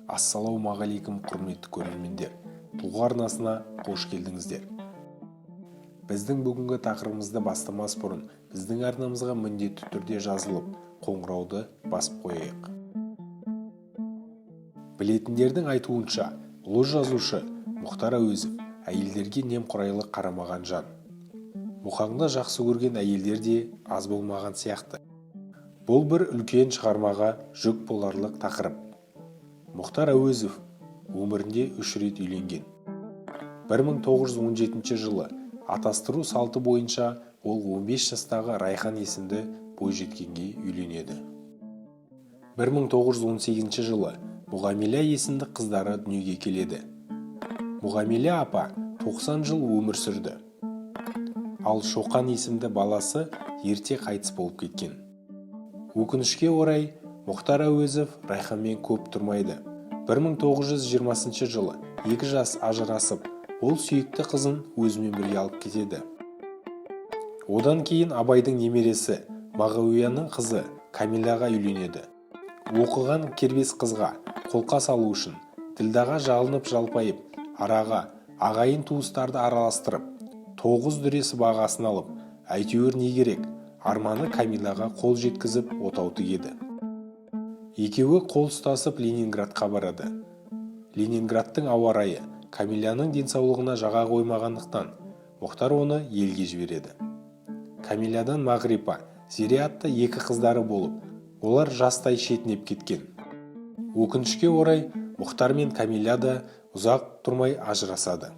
Ассалаумағалейкум құрметті көрермендер, Тұлға арнасына қош келдіңіздер. Біздің бүгінгі тақырыбымызды бастамас бұрын біздің арнамызға міндетті түрде жазылып, қоңырауды басып қояйық. Білетіндердің айтуынша, ұлы жазушы Мұхтар Әуезов әйелдерге немқұрайлы қарамаған жан. Мұхаңды жақсы көрген әйелдер де аз болмаған сияқты. Бұл бір үлкен шығармаға жүк боларлық тақырып. Мұхтар Әуезов өмірінде 3 рет үйленген. 1917 жылы атастыру салты бойынша ол 15 жастағы Райхан есімді бойжеткенге үйленеді. 1918 жылы Мұғамила есімді қыздары дүниеге келеді. Мұғамила апа 90 жыл өмір сүрді. Ал Шоқан есімді баласы ерте қайтыс болып кеткен. Өкінішке орай, Мұхтар Әуезов Райханмен көп тұрмайды. 1920 жылы 2 жас ажырасып, ол сүйікті қызын өзімен бірге алып кетеді. Одан кейін Абайдың немересі Мағауияның қызы Камилаға үйленеді. Оқыған кербез қызға қолқа салу үшін ділдаға жалынып жалпайып, араға ағайын туыстарды араластырып, 9 дүресі бағасын алып, әйтеуір не керек, арманы Камилаға қол жеткізіп отау тігеді. Екеуі қол ұстасып Ленинградқа барады. Ленинградтың ауа райы Камиланың денсаулығына жаға қоймағандықтан Мұхтар оны елге жібереді. Камиладан Мағрипа, Зере атты 2 қыздары болып, олар жастай шетінеп кеткен. Өкінішке орай, Мұхтар мен Камила да ұзақ тұрмай ажырасады.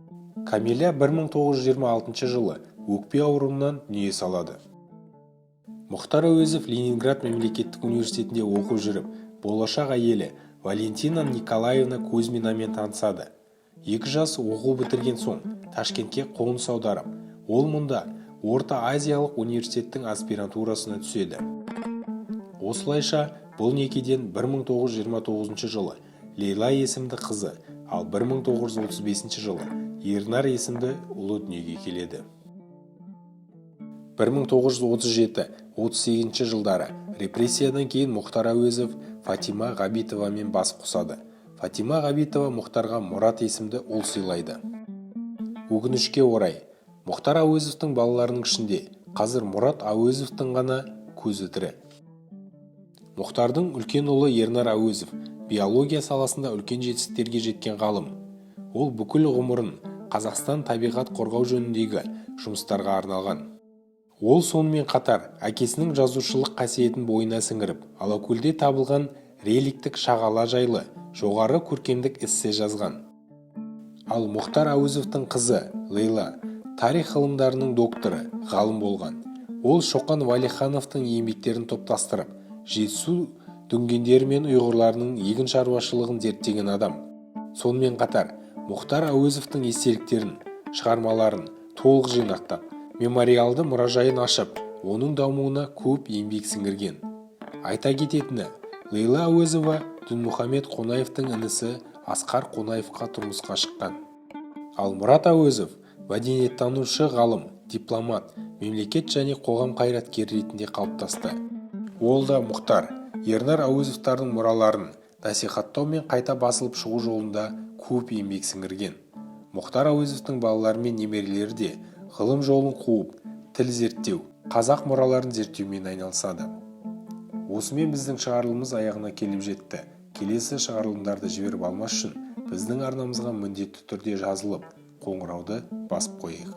Камила 1926 жылы өкпе ауруынан дүние салады. Мұхтар Әуезов Ленинград мемлекеттік университетінде оқып жүріп, болашақ әйелі Валентина Николаевна Кузьминамен танысады. 2 жас оқу бітірген соң Ташкентке қоныс аударып, ол мұнда Орта Азиялық университеттің аспирантурасына түседі. Осылайша бұл некеден 1929 жылы Лейла есімді қызы, ал 1935 жылы Ернар есімді ұлы дүниеге келеді. 1937-38 жылдары репрессиядан кейін Мұхтар Әуезов Фатима Ғабитовамен бас қосады. Фатима Ғабитова Мұхтарға Мұрат есімді ұл сыйлайды. Өкінішке орай, Мұхтар Әуезовтың балаларының ішінде қазір Мұрат Әуезовтың ғана көзі тірі. Мұхтардың үлкен ұлы Ернар Әуезов биология саласында үлкен жетістіктерге жеткен ғалым. Ол бүкіл ғұмырын Қазақстан табиғат қорғау жөніндегі жұмыстарға арналған. Ол сонымен қатар әкесінің жазушылық қасиетін бойына сіңіріп, Алакөлде табылған реликтік шағала жайлы жоғары көркемдік эссе жазған. Ал Мұхтар Әуезовтың қызы Лейла тарих ғылымдарының докторы, ғалым болған. Ол Шоқан Уәлихановтың еңбектерін топтастырып, Жетісу дүнгендері мен ұйғырларының егін шаруашылығын зерттеген адам. Сонымен қатар Мұхтар Әуезовтың естеліктерін, шығармаларын толық жинақтап, мемориалды мұражайын ашып, оның дамуына көп еңбек сіңірген. Айта кететіні, Лейла Әуезова Дінмұхамед Қонаевтың інісі Асқар Қонаевқа тұрмысқа шыққан. Ал Мұрат Әуезов мәдениеттанушы ғалым, дипломат, мемлекет және қоғам қайраткері ретінде қалыптасты. Ол да Мұхтар, Ернар Әуезовтардың мұраларын насихаттау мен қайта басылып шығу жолында көп еңбек сіңірген. Мұхтар Әуезовтың балалары мен немерелері де ғылым жолын қуып, тіл зерттеу, қазақ мұраларын зерттеумен айналысады. Осымен біздің шығарылымыз аяғына келіп жетті. Келесі шығарылымдарды жіберіп алмас үшін біздің арнамызға міндетті түрде жазылып, қоңырауды басып қояйық.